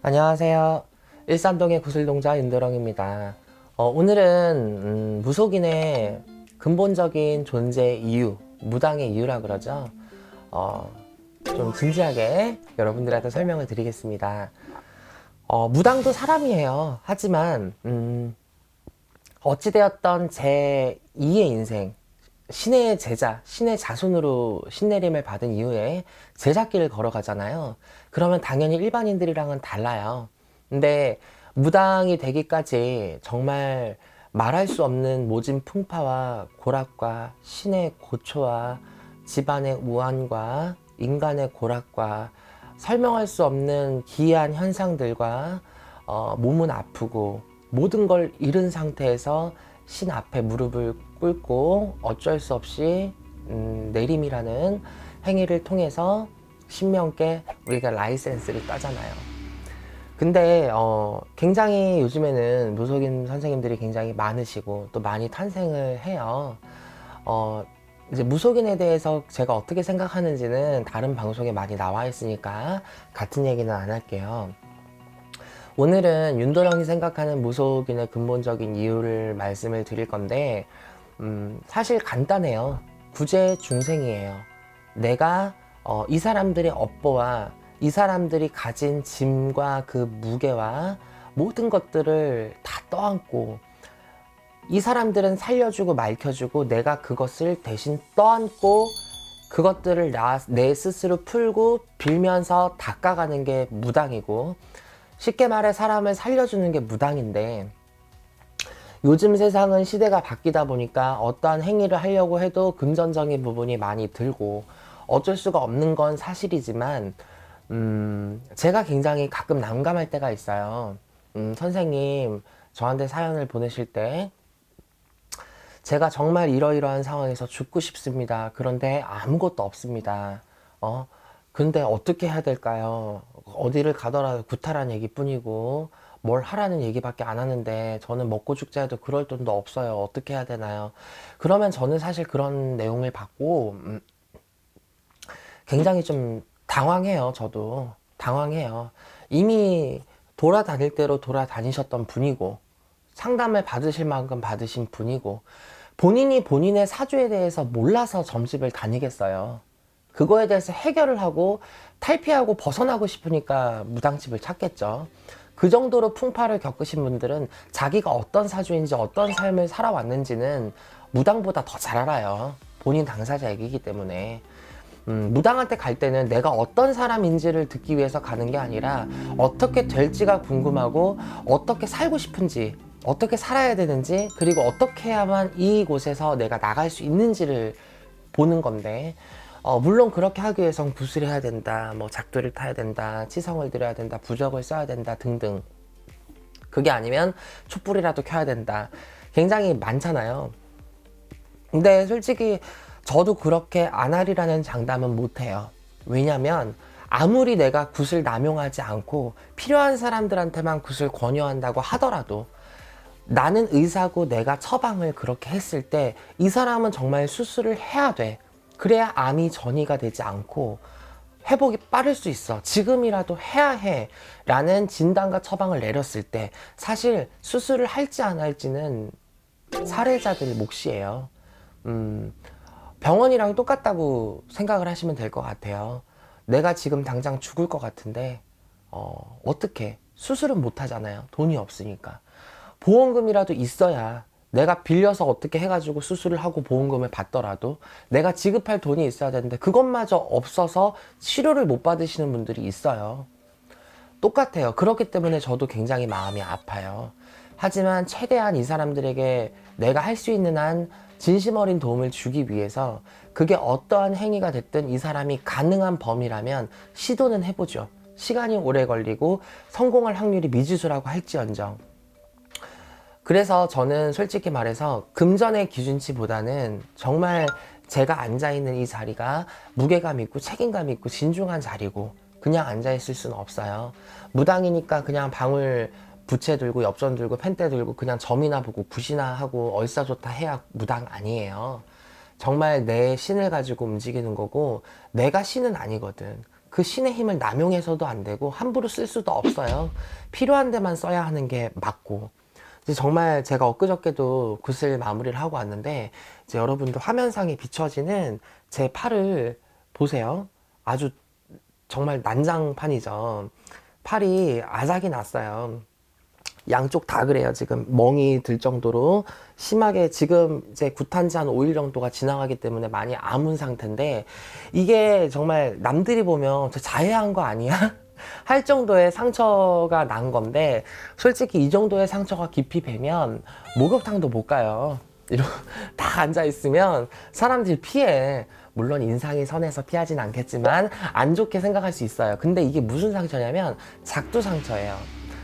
안녕하세요. 일산동의 구슬동자 윤도령입니다. 오늘은 무속인의 근본적인 존재 이유, 무당의 이유라 그러죠. 좀 진지하게 여러분들한테 설명을 드리겠습니다. 무당도 사람이에요. 하지만 어찌되었던 제 2의 인생, 신의 제자, 신의 자손으로 신내림을 받은 이후에 제자길을 걸어가잖아요. 그러면 당연히 일반인들이랑은 달라요. 근데 무당이 되기까지 정말 말할 수 없는 모진 풍파와 고락과 신의 고초와 집안의 우환과 인간의 고락과 설명할 수 없는 기이한 현상들과 몸은 아프고 모든 걸 잃은 상태에서 신 앞에 무릎을 꿇고 어쩔 수 없이 내림이라는 행위를 통해서 신명께 우리가 라이센스를 따잖아요. 근데 굉장히 요즘에는 무속인 선생님들이 굉장히 많으시고 또 많이 탄생을 해요. 이제 무속인에 대해서 제가 어떻게 생각하는지는 다른 방송에 많이 나와 있으니까 같은 얘기는 안 할게요. 오늘은 윤도령이 생각하는 무속인의 근본적인 이유를 말씀을 드릴 건데 사실 간단해요. 구제중생이에요. 내가 이 사람들의 업보와 이 사람들이 가진 짐과 그 무게와 모든 것들을 다 떠안고 이 사람들은 살려주고 맑혀주고 내가 그것을 대신 떠안고 그것들을 내 스스로 풀고 빌면서 닦아가는 게 무당이고, 쉽게 말해 사람을 살려주는 게 무당인데, 요즘 세상은 시대가 바뀌다 보니까 어떠한 행위를 하려고 해도 금전적인 부분이 많이 들고 어쩔 수가 없는 건 사실이지만 제가 굉장히 가끔 난감할 때가 있어요. 선생님, 저한테 사연을 보내실 때 제가 정말 이러이러한 상황에서 죽고 싶습니다. 그런데 아무것도 없습니다. 근데 어떻게 해야 될까요? 어디를 가더라도 구타란 얘기뿐이고 뭘 하라는 얘기밖에 안 하는데 저는 먹고 죽자 해도 그럴 돈도 없어요. 어떻게 해야 되나요? 그러면 저는 사실 그런 내용을 받고 굉장히 좀 당황해요. 저도 당황해요. 이미 돌아다닐 대로 돌아다니셨던 분이고 상담을 받으실 만큼 받으신 분이고 본인이 본인의 사주에 대해서 몰라서 점집을 다니겠어요. 그거에 대해서 해결을 하고 탈피하고 벗어나고 싶으니까 무당집을 찾겠죠. 그 정도로 풍파를 겪으신 분들은 자기가 어떤 사주인지 어떤 삶을 살아왔는지는 무당보다 더 잘 알아요. 본인 당사자이기 때문에. 무당한테 갈 때는 내가 어떤 사람인지를 듣기 위해서 가는 게 아니라 어떻게 될지가 궁금하고 어떻게 살고 싶은지, 어떻게 살아야 되는지, 그리고 어떻게 해야만 이곳에서 내가 나갈 수 있는지를 보는 건데, 물론 그렇게 하기 위해선 구슬 해야 된다, 뭐 작두를 타야 된다, 치성을 드려야 된다, 부적을 써야 된다 등등. 그게 아니면 촛불이라도 켜야 된다. 굉장히 많잖아요. 근데 솔직히 저도 그렇게 안 하리라는 장담은 못 해요. 왜냐면 아무리 내가 굿을 남용하지 않고 필요한 사람들한테만 굿을 권유한다고 하더라도 나는 의사고 내가 처방을 그렇게 했을 때 이 사람은 정말 수술을 해야 돼. 그래야 암이 전이가 되지 않고 회복이 빠를 수 있어. 지금이라도 해야 해. 라는 진단과 처방을 내렸을 때 사실 수술을 할지 안 할지는 사례자들 몫이에요. 병원이랑 똑같다고 생각을 하시면 될 것 같아요. 내가 지금 당장 죽을 것 같은데 어떻게 수술은 못 하잖아요. 돈이 없으니까. 보험금이라도 있어야 내가 빌려서 어떻게 해가지고 수술을 하고 보험금을 받더라도 내가 지급할 돈이 있어야 되는데 그것마저 없어서 치료를 못 받으시는 분들이 있어요. 똑같아요. 그렇기 때문에 저도 굉장히 마음이 아파요. 하지만 최대한 이 사람들에게 내가 할 수 있는 한 진심 어린 도움을 주기 위해서 그게 어떠한 행위가 됐든 이 사람이 가능한 범위라면 시도는 해보죠. 시간이 오래 걸리고 성공할 확률이 미지수라고 할지언정. 그래서 저는 솔직히 말해서 금전의 기준치보다는 정말 제가 앉아있는 이 자리가 무게감 있고 책임감 있고 진중한 자리고 그냥 앉아있을 수는 없어요. 무당이니까 그냥 방울 부채 들고 엽전 들고 펜대 들고 그냥 점이나 보고 굿이나 하고 얼싸좋다 해야 무당 아니에요. 정말 내 신을 가지고 움직이는 거고 내가 신은 아니거든. 그 신의 힘을 남용해서도 안 되고 함부로 쓸 수도 없어요. 필요한 데만 써야 하는 게 맞고. 이제 정말 제가 엊그저께도 굿을 마무리를 하고 왔는데 이제 여러분들 화면상에 비춰지는 제 팔을 보세요. 아주 정말 난장판이죠. 팔이 아작이 났어요. 양쪽 다 그래요. 지금 멍이 들 정도로 심하게 지금 이제 굿한 지 한 5일 정도가 지나가기 때문에 많이 아문 상태인데 이게 정말 남들이 보면 저 자해한 거 아니야? 할 정도의 상처가 난 건데 솔직히 이 정도의 상처가 깊이 배면 목욕탕도 못 가요. 이러고 다 앉아 있으면 사람들이 피해. 물론 인상이 선해서 피하진 않겠지만 안 좋게 생각할 수 있어요. 근데 이게 무슨 상처냐면 작두 상처예요.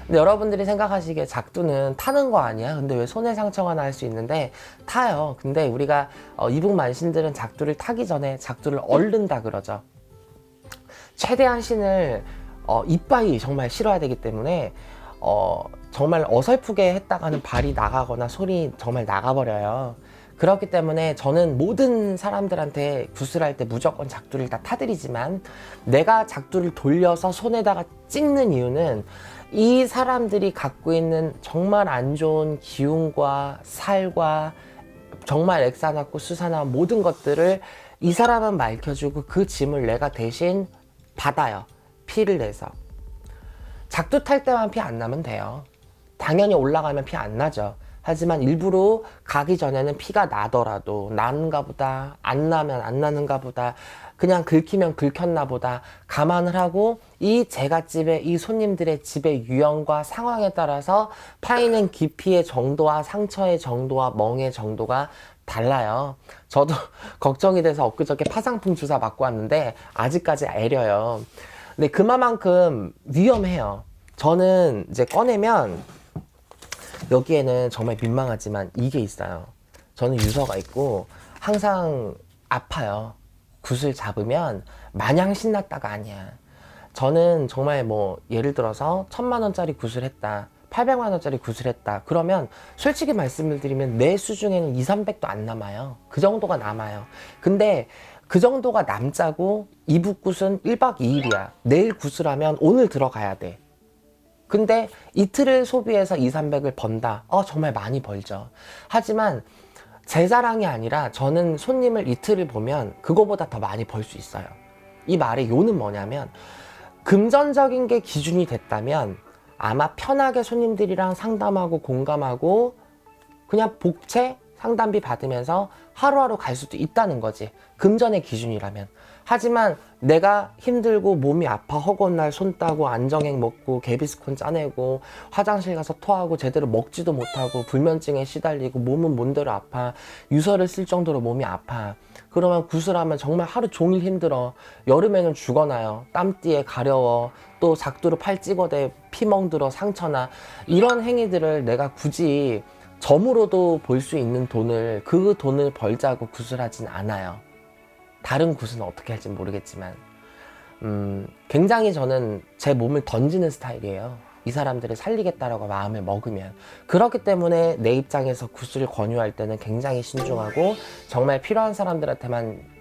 근데 여러분들이 생각하시기에 작두는 타는 거 아니야? 근데 왜 손에 상처가 날 수 있는데 타요. 근데 우리가 이북 만신들은 작두를 타기 전에 작두를 얼른다 그러죠. 최대한 신을 이빠이 정말 싫어야 되기 때문에 정말 어설프게 했다가는 발이 나가거나 손이 정말 나가버려요. 그렇기 때문에 저는 모든 사람들한테 굿을 할 때 무조건 작두를 다 타드리지만 내가 작두를 돌려서 손에다가 찍는 이유는 이 사람들이 갖고 있는 정말 안 좋은 기운과 살과 정말 액사났고 수사나 모든 것들을 이 사람은 밝혀주고 그 짐을 내가 대신 받아요. 피를 내서. 작두 탈 때만 피 안 나면 돼요. 당연히 올라가면 피 안 나죠. 하지만 일부러 가기 전에는 피가 나더라도 나는가 보다, 안 나면 안 나는가 보다, 그냥 긁히면 긁혔나 보다 감안을 하고 이 제갓집의 이 손님들의 집의 유형과 상황에 따라서 파이는 깊이의 정도와 상처의 정도와 멍의 정도가 달라요. 저도 걱정이 돼서 엊그저께 파상풍 주사 맞고 왔는데 아직까지 애려요. 근데 그만큼 위험해요. 저는 이제 꺼내면 여기에는 정말 민망하지만 이게 있어요. 저는 유서가 있고 항상 아파요. 굿을 잡으면 마냥 신났다가 아니야. 저는 정말 뭐 예를 들어서 1000만원짜리 굿을 했다. 800만원짜리 굿을 했다. 그러면 솔직히 말씀을 드리면 내 수중에는 2, 300도 안 남아요. 그 정도가 남아요. 근데 그 정도가 남자고 이북 굿은 1박 2일이야. 내일 굿을 하면 오늘 들어가야 돼. 근데 이틀을 소비해서 2, 300을 번다. 정말 많이 벌죠. 하지만 제 자랑이 아니라 저는 손님을 이틀을 보면 그거보다 더 많이 벌 수 있어요. 이 말의 요는 뭐냐면 금전적인 게 기준이 됐다면 아마 편하게 손님들이랑 상담하고 공감하고 그냥 복채 상담비 받으면서 하루하루 갈 수도 있다는 거지. 금전의 기준이라면. 하지만 내가 힘들고 몸이 아파 허구한 날 손 따고 안정액 먹고 개비스콘 짜내고 화장실 가서 토하고 제대로 먹지도 못하고 불면증에 시달리고 몸은 뭔대로 아파 유서를 쓸 정도로 몸이 아파. 그러면 굿을 하면 정말 하루 종일 힘들어. 여름에는 죽어나요. 땀띠에 가려워. 또 작두로 팔 찍어대 피멍들어 상처나. 이런 행위들을 내가 굳이 점으로도 볼 수 있는 돈을 그 돈을 벌자고 굿을 하진 않아요. 다른 굿은 어떻게 할지 모르겠지만 굉장히 저는 제 몸을 던지는 스타일이에요. 이 사람들을 살리겠다라고 마음을 먹으면. 그렇기 때문에 내 입장에서 굿을 권유할 때는 굉장히 신중하고 정말 필요한 사람들한테만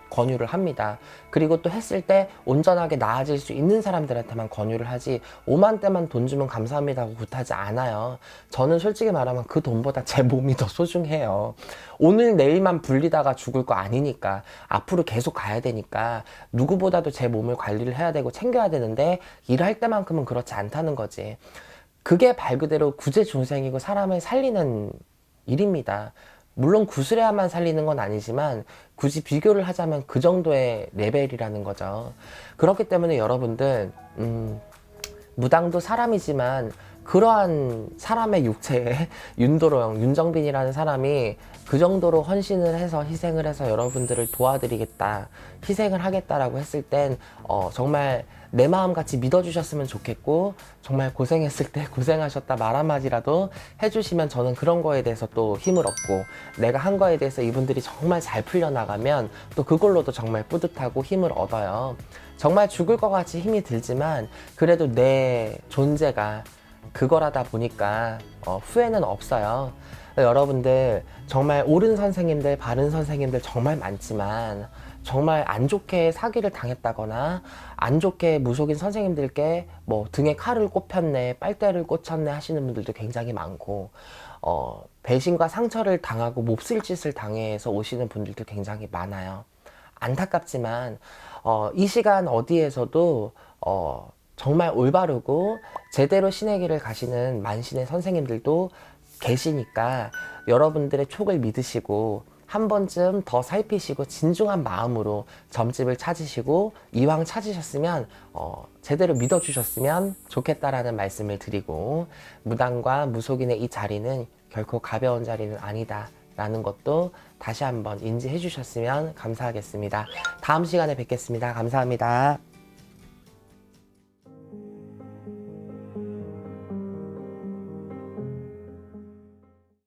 권유를 합니다. 그리고 또 했을 때 온전하게 나아질 수 있는 사람들한테만 권유를 하지 5만 대만 돈 주면 감사합니다 하고 굿하지 않아요. 저는 솔직히 말하면 그 돈보다 제 몸이 더 소중해요. 오늘 내일만 불리다가 죽을 거 아니니까 앞으로 계속 가야 되니까 누구보다도 제 몸을 관리를 해야 되고 챙겨야 되는데 일할 때만큼은 그렇지 않다는 거지. 그게 말 그대로 구제중생이고 사람을 살리는 일입니다. 물론 구슬해야만 살리는 건 아니지만 굳이 비교를 하자면 그 정도의 레벨이라는 거죠. 그렇기 때문에 여러분들 무당도 사람이지만 그러한 사람의 육체에 윤도령, 윤정빈이라는 사람이 그 정도로 헌신을 해서 희생을 해서 여러분들을 도와드리겠다, 희생을 하겠다라고 했을 땐 정말 내 마음같이 믿어주셨으면 좋겠고 정말 고생했을 때 고생하셨다 말 한마디라도 해주시면 저는 그런 거에 대해서 또 힘을 얻고 내가 한 거에 대해서 이분들이 정말 잘 풀려나가면 또 그걸로도 정말 뿌듯하고 힘을 얻어요. 정말 죽을 것 같이 힘이 들지만 그래도 내 존재가 그거라다 보니까 후회는 없어요. 여러분들 정말 옳은 선생님들, 바른 선생님들 정말 많지만 정말 안 좋게 사기를 당했다거나 안 좋게 무속인 선생님들께 뭐 등에 칼을 꼽혔네, 빨대를 꽂혔네 하시는 분들도 굉장히 많고, 배신과 상처를 당하고 몹쓸 짓을 당해서 오시는 분들도 굉장히 많아요. 안타깝지만 이 시간 어디에서도 정말 올바르고 제대로 신의 길을 가시는 만신의 선생님들도 계시니까 여러분들의 촉을 믿으시고 한 번쯤 더 살피시고 진중한 마음으로 점집을 찾으시고 이왕 찾으셨으면 제대로 믿어주셨으면 좋겠다라는 말씀을 드리고, 무당과 무속인의 이 자리는 결코 가벼운 자리는 아니다 라는 것도 다시 한번 인지해 주셨으면 감사하겠습니다. 다음 시간에 뵙겠습니다. 감사합니다.